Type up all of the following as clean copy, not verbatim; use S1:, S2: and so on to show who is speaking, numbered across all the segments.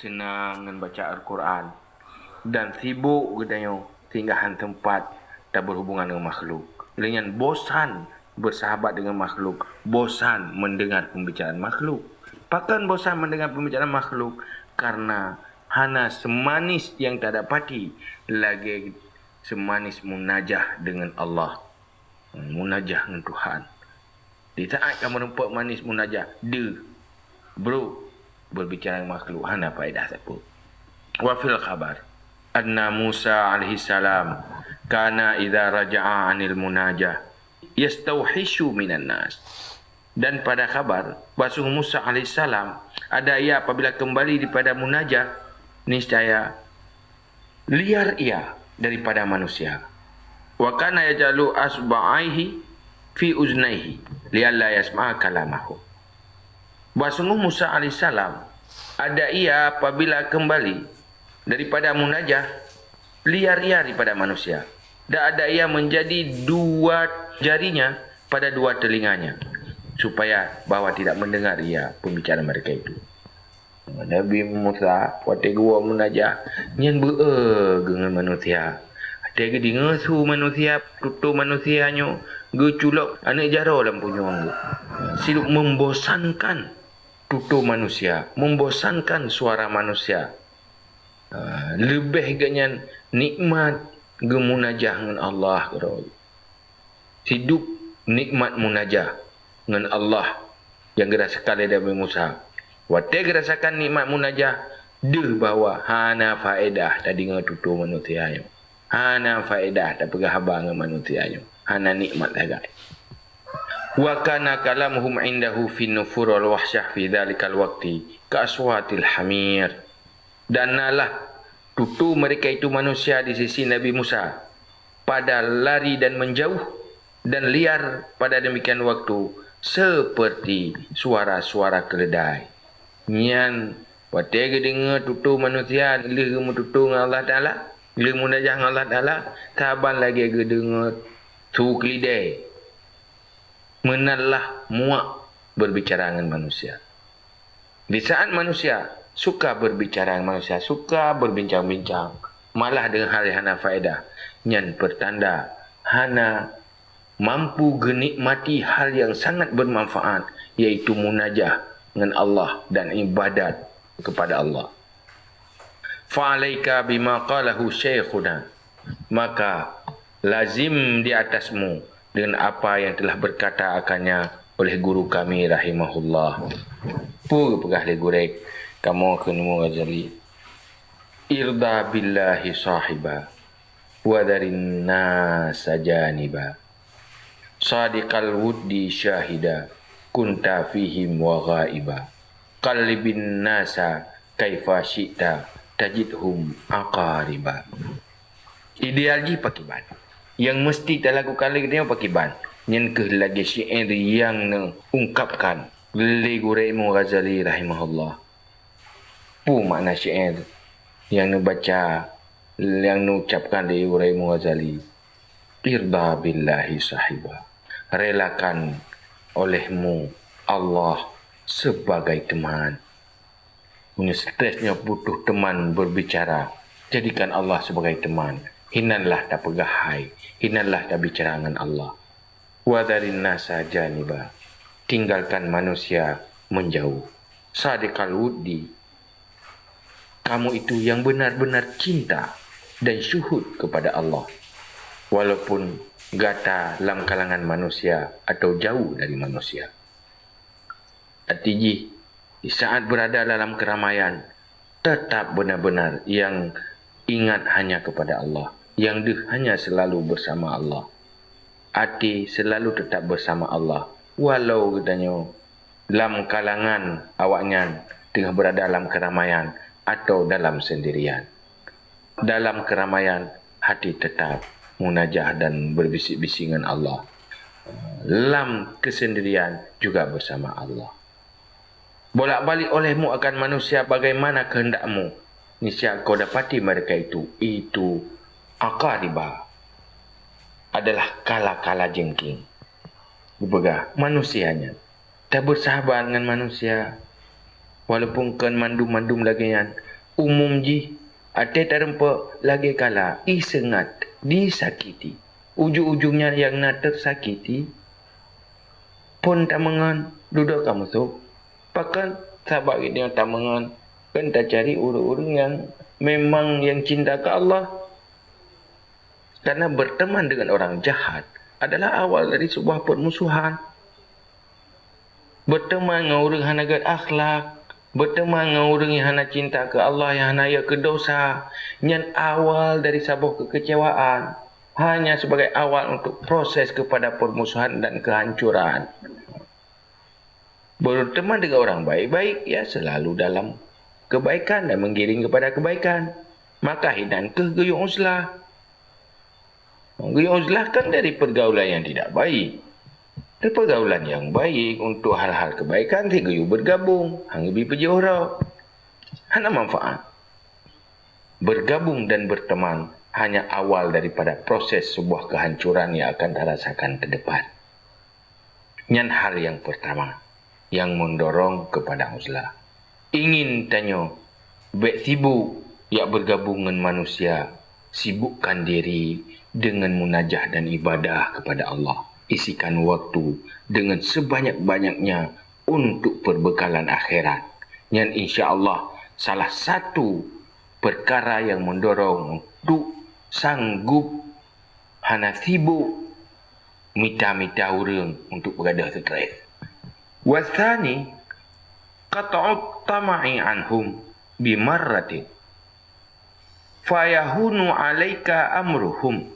S1: senang dengan baca Al-Quran dan sibuk katanya tinggahan tempat tak berhubungan dengan makhluk. Dengan bosan bersahabat dengan makhluk, bosan mendengar pembicaraan makhluk. Bahkan bosan mendengar pembicaraan makhluk karena hana semanis yang tak dapati lagi semanis munajah dengan Allah. Munajah dengan Tuhan. Di saat kamu nampak manis munajah, bro, berbicara dengan makhluk, hana faedah siapa. Wa fil khabar anna Musa alaihi salam kana idza raja'a 'anil munajah yastauhishu minan nas. Dan pada khabar bahwa Musa alaihi salam ada ia apabila kembali daripada munajah niscaya liar ia daripada manusia. Wa kana yajalu asba'aihi fi uznaihi lialla yasma'a kalamahu. Bahwa Musa AS ada ia apabila kembali daripada munajah liar ia daripada manusia. Dan ada ia menjadi dua jarinya pada dua telinganya supaya bahawa tidak mendengar ia pembicaraan mereka itu. Nabi Musa waktu gua munajah nyen dengan manusia. Ada ke dengar su manusia tutur manusianya geculok anak jara lampunya anggo. Siluk membosankan tutur manusia, membosankan suara manusia. Lebih ganyan nikmat gemunajah dengan Allah. Hidup nikmat munajah dengan Allah yang dirasakan oleh Nabi Musa. Waktu dirasakan nikmat munajah, bahawa hana faedah tak dengar tutur manusia. Hana faedah tak pegah habang dengan manusia. Hana nikmat agak. Wa kana kalamuhum indahu fi nufur wal wahsyah fi dhalikal waqti ka aswatil hamir. Dan nalah tutur mereka itu manusia di sisi Nabi Musa pada lari dan menjauh dan liar pada demikian waktu seperti suara-suara keledai. Nyan waktu dengar tutur manusia ilmu tutur dengan Allah Taala, ilmu munajah dengan Allah Taala, taban lagi dengar tu keledai. Menalah muak berbicara dengan manusia. Di saat manusia suka berbicara dengan manusia, suka berbincang-bincang, malah dengan hal yang hana faedah, nyan pertanda hana mampu genikmati hal yang sangat bermanfaat, iaitu munajah dengan Allah dan ibadat kepada Allah. Fa'alaika bima qalahu syekhuna, maka lazim di atasmu dengan apa yang telah berkata akannya oleh guru kami rahimahullah. Pur pegah le gurek kamu kenemu Ghazali. Irda billahi sahiba wa darin nas janiba. Sadiqal wuddi syahida kunta fihim wa ghaiba. Qalbin nasa kaifa syi'ta tajidhum aqariba. Idealji pakiban yang mesti tak lakukan lagi dia pakiban. Yang ke lagi syair yang ungkapkan oleh Guraimu Ghazali rahimahullah. Pu makna syair yang baca, yang ucapkan oleh Guraimu Ghazali. Irda billahi sahiba. Relakan olehmu Allah sebagai teman. Punya stresnya butuh teman berbicara. Jadikan Allah sebagai teman. Hinanlah tak pegahai. Hinanlah tak bicara dengan Allah. Wadarin nasa janiba. Tinggalkan manusia menjauh. Sadiqal wuddi. Kamu itu yang benar-benar cinta dan syuhud kepada Allah. Walaupun gata dalam kalangan manusia atau jauh dari manusia. Artinya, di saat berada dalam keramaian, tetap benar-benar yang ingat hanya kepada Allah. Yang hanya selalu bersama Allah. Hati selalu tetap bersama Allah. Walau katanya dalam kalangan awaknya tengah berada dalam keramaian atau dalam sendirian. Dalam keramaian, hati tetap munajah dan berbisik-bisik dengan Allah. Dalam kesendirian juga bersama Allah. Bolak-balik olehmu akan manusia bagaimana kehendakmu. Niscaya kau dapati mereka itu aqariba, adalah kala-kala jengking. Bepegah manusianya tak bersahabat dengan manusia. Walaupun kan mandum-mandum lagi kan, umum ji ate terempa lagi kala isengat disakiti. Ujung-ujungnya yang nak tersakiti pun tamangan duduk kamu tu. Pakan sahabat dia tamangan kan tak cari orang-orang yang memang yang cinta ke Allah. Karena berteman dengan orang jahat adalah awal dari sebuah permusuhan. Berteman dengan orang yang agak akhlak, berteman dengan orang yang hana cinta ke Allah, yang hana ya ke dosa, yang awal dari sebuah kekecewaan, hanya sebagai awal untuk proses kepada permusuhan dan kehancuran. Berteman dengan orang baik-baik, ya selalu dalam kebaikan dan menggiring kepada kebaikan. Maka hidan ke guyung uzlah. Guyung uzlah kan dari pergaulan yang tidak baik. Dari pergaulan yang baik untuk hal-hal kebaikan, si guyung bergabung. Hang lebih pergi orang. Hana manfaat. Bergabung dan berteman hanya awal daripada proses sebuah kehancuran yang akan dirasakan ke depan. Yang hal yang pertama yang mendorong kepada uzlah. Ingin tanya, baik sibuk yang bergabung dengan manusia, sibukkan diri dengan munajah dan ibadah kepada Allah. Isikan waktu dengan sebanyak-banyaknya untuk perbekalan akhirat. Yang insya Allah salah satu perkara yang mendorong untuk sanggup hana sibuk mita-mita orang untuk berada stres. Wasani qat'ut tama'i anhum bimarratin fayahunu 'alaika amruhum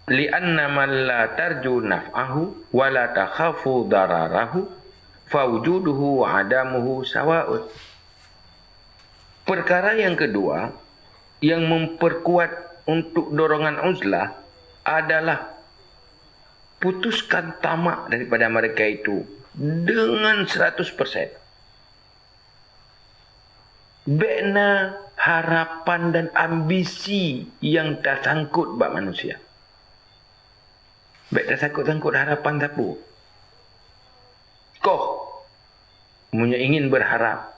S1: li'anna man la tarju naf'ahu wa la takhafu dararahu fawjuduhu wa adamuhu sawa'un. Perkara yang kedua yang memperkuat untuk dorongan uzlah adalah putuskan tamak daripada mereka itu dengan 100%. Bena harapan dan ambisi yang tersangkut bak manusia. Baik tersangkut-sangkut harapan tapu. Kau punya ingin berharap.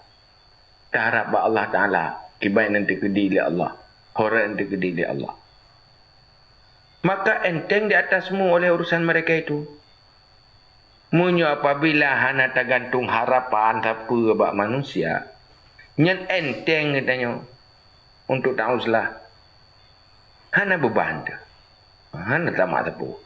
S1: Terharap bak Allah Ta'ala. Kibai nanti kedi oleh Allah. Horor nanti kedi oleh Allah. Maka enteng di atasmu oleh urusan mereka itu. Munyo apabila hana tergantung harapan tapu bak manusia. Nyan enteng katanya. Untuk ta'uzlah. Hana beban tu. Hana tamak tapu.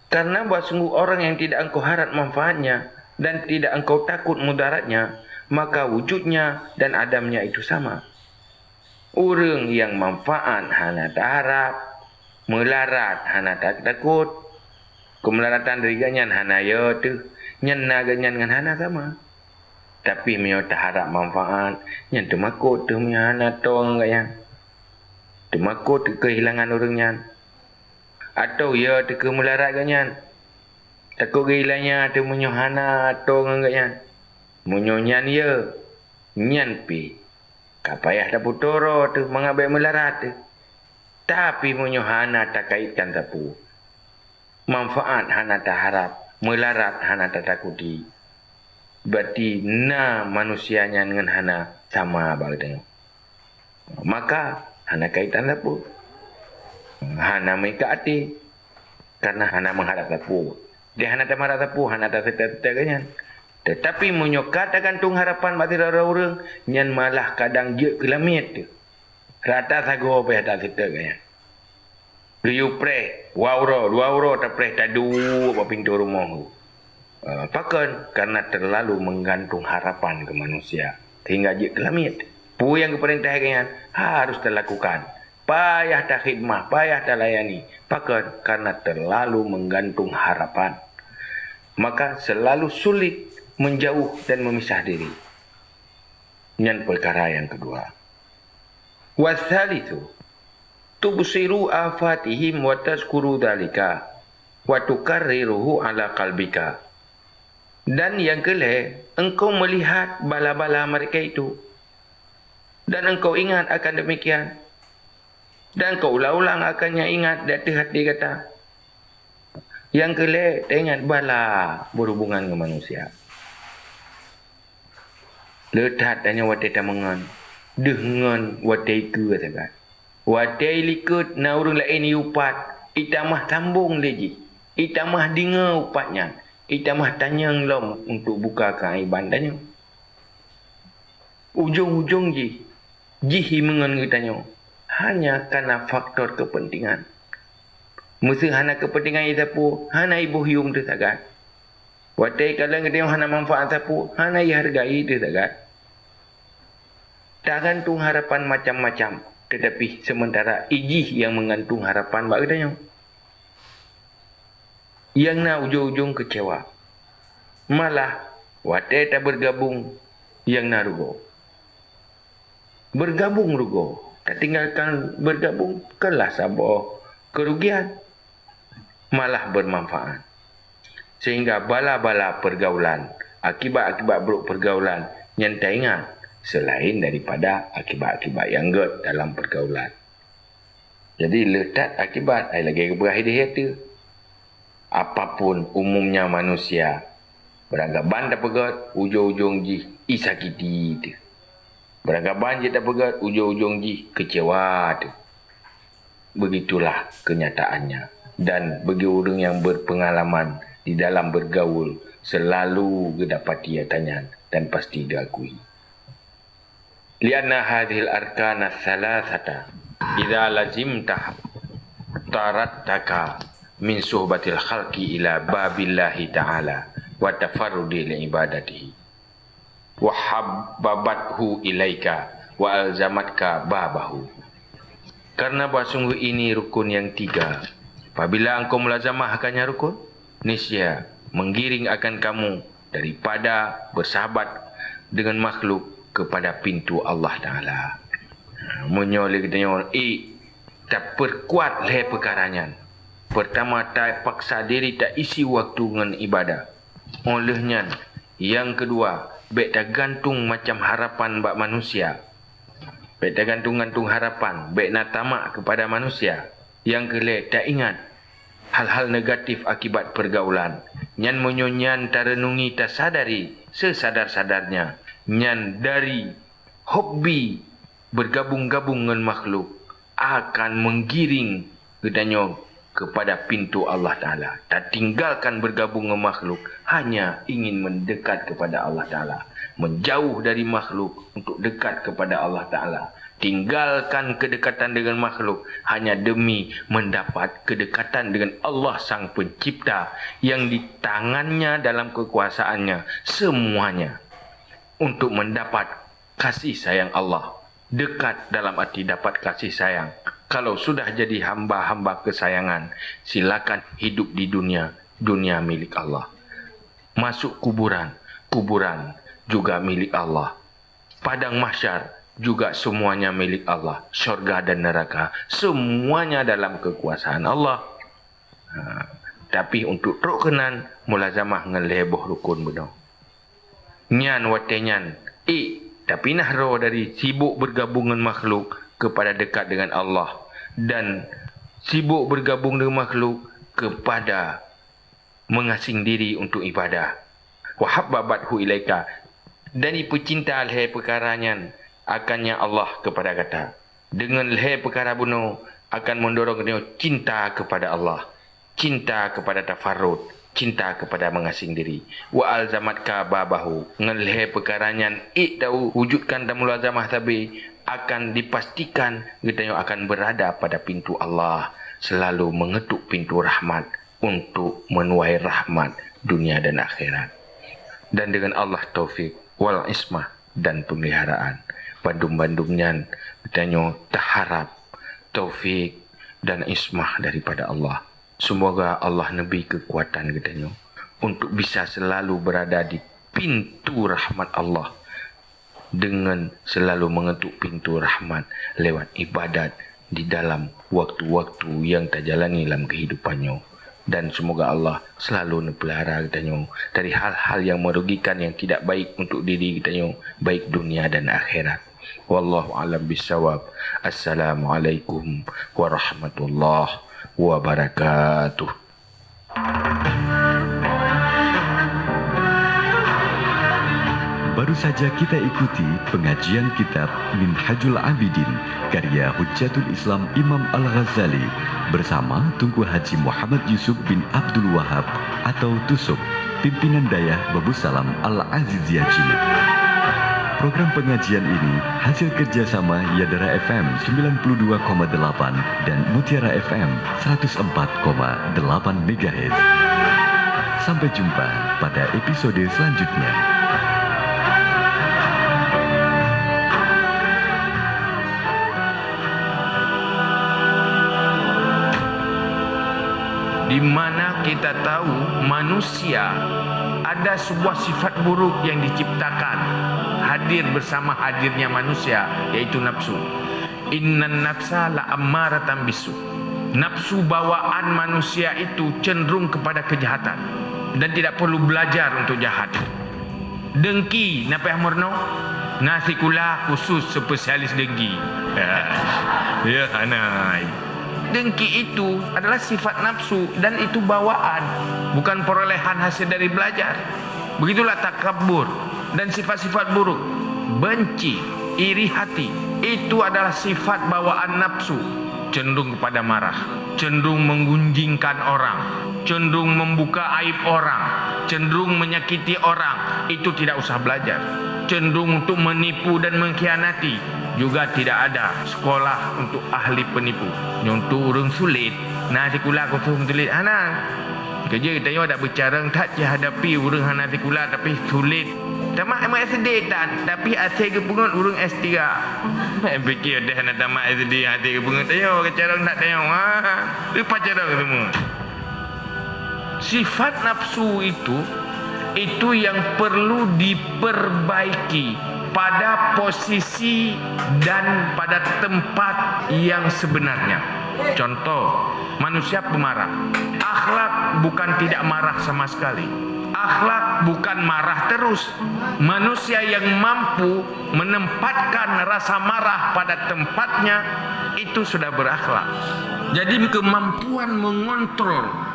S1: Karena buat sungguh orang yang tidak engkau harap manfaatnya dan tidak engkau takut mudaratnya, maka wujudnya dan adamnya itu sama. Orang yang manfaat hana tak harap, melarat hana tak takut, kemelaratan dari ganyan hana ya tu, nyan na ganyan dengan hana sama. Tapi mio tak harap manfaat, nyan tu makut tu mio hana tong ganyan. Tu makut tu kehilangan orang nyan. Atau ya tu kemelarat ganyan. Takut kehilangnya tu munyo hana tong ganyan. Munyo nyan ya, nyan pi. Kapayah tak putoro tu mengabai melarat tu. Tapi munyo hana tak kaitkan tapu. Manfaat hana tak harap, melarat hana tak takuti. Berarti na manusianya dengan hana sama bagainya. Maka hana kaitan tapu. Hana mereka hati. Karena hana mengharap tapu. Dia hana tak marah tapu, hana tak serta-serta ganyan. Tetapi menyokat gantung harapan bagi orang-orang yang malah kadang je kelamit tu. Rata sago apa tak serta ganyan. Do you pray? 2 euro tak pray tak du apa pintu rumah tu. Pakan karena terlalu menggantung harapan ke manusia. Sehingga je kelamit. Pu yang keperintah ganyan harus terlakukan. Payah tak khidmah, payah tak layani. Pakan karena terlalu menggantung harapan. Maka selalu sulit menjauh dan memisah diri. Yang perkara yang kedua. Wasalithu tubsiru afatihim wa tazkuru dhalika wa tukarriruhu ala qalbika. Dan yang kelih, engkau melihat bala-bala mereka itu. Dan engkau ingat akan demikian. Dan kau ulang-ulang akannya ingat dari hati kata. Yang kelih, ingat bala berhubungan dengan manusia. Letat tanya wadah tamangan. dengan watai ke sangat. Watai likut na urang lain upat, itamah sambung lagi. Itamah dengar upatnya. Itamah tanya lom untuk buka kai bandanya. Ujung-ujung ji mengan kitanya. Hanya karena faktor kepentingan. Mesti hana kepentingan isapu, hana ibu hiung tu sagat. Watai kadang kita hana manfaat sapu, hana hargai tu sagat. Tak gantung harapan macam-macam. Tetapi sementara ijih yang menggantung harapan bak katanya. Yang na ujung-ujung kecewa. Malah watai tak bergabung yang na rugo. Bergabung rugo. Tak tinggalkan bergabung kelas apa kerugian. Malah bermanfaat. Sehingga bala-bala pergaulan, akibat-akibat buruk pergaulan yang tak ingat selain daripada akibat-akibat yang good dalam pergaulan. Jadi letak akibat ai lagi berakhir hati. Apapun umumnya manusia beranggapan tak pegat ujung-ujung isakiti tu. Beranggapan je tak pegat ujung-ujung kecewa tu. Begitulah kenyataannya. Dan bagi orang yang berpengalaman di dalam bergaul selalu didapati tanyan dan pasti diakui. Lianna hadhil arkana thalathata idza lazimtah tarattaka min suhbatil khalqi ila babillahi ta'ala wa tafarrudi li ibadatihi wa habbabathu ilaika wa alzamatka babahu. Karena sungguh ini rukun yang 3. Apabila engkau mulazamah akannya rukun, niscaya menggiring akan kamu daripada bersahabat dengan makhluk kepada pintu Allah Ta'ala. Menyoleh katanya, tak perkuat leh perkaranya. Pertama, tak paksa diri, tak isi waktu dengan ibadah. Olehnya, yang kedua, baik tak gantung macam harapan bak manusia. Baik tak gantung-gantung harapan, baik nak tamak kepada manusia. Yang kelih, tak ingat hal-hal negatif akibat pergaulan. Nyan menyonyan tarenungi tak sadari sesadar-sadarnya. Nyan dari hobi bergabung-gabung dengan makhluk akan menggiring gedanya kepada pintu Allah Ta'ala. Tak tinggalkan bergabung dengan makhluk, hanya ingin mendekat kepada Allah Ta'ala. Menjauh dari makhluk untuk dekat kepada Allah Ta'ala. Tinggalkan kedekatan dengan makhluk hanya demi mendapat kedekatan dengan Allah Sang Pencipta yang di tangannya dalam kekuasaannya semuanya untuk mendapat kasih sayang Allah. Dekat dalam arti dapat kasih sayang. Kalau sudah jadi hamba-hamba kesayangan, silakan hidup di dunia, dunia milik Allah. Masuk kuburan, kuburan juga milik Allah. Padang mahsyar juga semuanya milik Allah. Syurga dan neraka semuanya dalam kekuasaan Allah. Tapi untuk rukunan mulazamah ngeleboh rukun benar. Nyan watenyan. Tapi nah roh dari sibuk bergabung dengan makhluk kepada dekat dengan Allah. Dan sibuk bergabung dengan makhluk kepada mengasing diri untuk ibadah. Wahabbabathu ilaika. Dan pecinta alhai perkaranya akannya Allah kepada kata. Dengan leh perkara bunuh akan mendorong dia cinta kepada Allah. Cinta kepada tafarrud. Cinta kepada mengasing diri. Wa alzamatka babahu. Dengan leh perkaranya tahu wujudkan dan mulazamah tabi akan dipastikan kita akan berada pada pintu Allah. Selalu mengetuk pintu rahmat untuk menuai rahmat dunia dan akhirat. Dan dengan Allah taufik wal ismah dan pemeliharaan. Bandum-bandumnya katanya taharap taufik dan ismah daripada Allah. Semoga Allah nebih kekuatan katanya untuk bisa selalu berada di pintu rahmat Allah dengan selalu mengetuk pintu rahmat lewat ibadat di dalam waktu-waktu yang terjalani dalam kehidupannya. Dan semoga Allah selalu nepelihara katanya dari hal-hal yang merugikan yang tidak baik untuk diri katanya, baik dunia dan akhirat. Wallahu a'lam bissawab. Assalamualaikum warahmatullahi wabarakatuh.
S2: Baru saja kita ikuti pengajian kitab Minhajul Abidin karya Hujjatul Islam Imam Al-Ghazali bersama Tunku Haji Muhammad Yusuf bin Abdul Wahab atau Tusuk, pimpinan dayah Babu Salam Al-Aziziyah Jilid. Program pengajian ini hasil kerjasama Yadara FM 92,8 dan Mutiara FM 104,8 MHz. Sampai jumpa pada episode selanjutnya.
S1: Di mana kita tahu manusia ada sebuah sifat buruk yang diciptakan hadir bersama hadirnya manusia, yaitu nafsu. Innan nafsa la ammaratan bisu. Nafsu bawaan manusia itu cenderung kepada kejahatan dan tidak perlu belajar untuk jahat. Dengki napa yang murno? Nasi kula khusus spesialis dengki. Ya anai. Dengki itu adalah sifat nafsu dan itu bawaan, bukan perolehan hasil dari belajar. Begitulah takabur dan sifat-sifat buruk. Benci, iri hati, itu adalah sifat bawaan nafsu. Cenderung kepada marah, cenderung menggunjingkan orang, cenderung membuka aib orang, cenderung menyakiti orang. Itu tidak usah belajar. Cenderung untuk menipu dan mengkhianati, juga tidak ada sekolah untuk ahli penipu. Nyontoh urang sulit, nah sekolah khusus sulit anak. Kerja kita ada bercara tak hadapi urang hana sekolah tapi sulit. Tamat SD dan tapi asal ke pungut urang S3. Mai fikir dah nak tamat SD hati ke pungut tayo cara nak tayo. Lupa cara semua. Sifat nafsu itu yang perlu diperbaiki pada posisi dan pada tempat yang sebenarnya. Contoh, manusia pemarah. Akhlak bukan tidak marah sama sekali. Akhlak bukan marah terus. Manusia yang mampu menempatkan rasa marah pada tempatnya itu sudah berakhlak. Jadi kemampuan mengontrol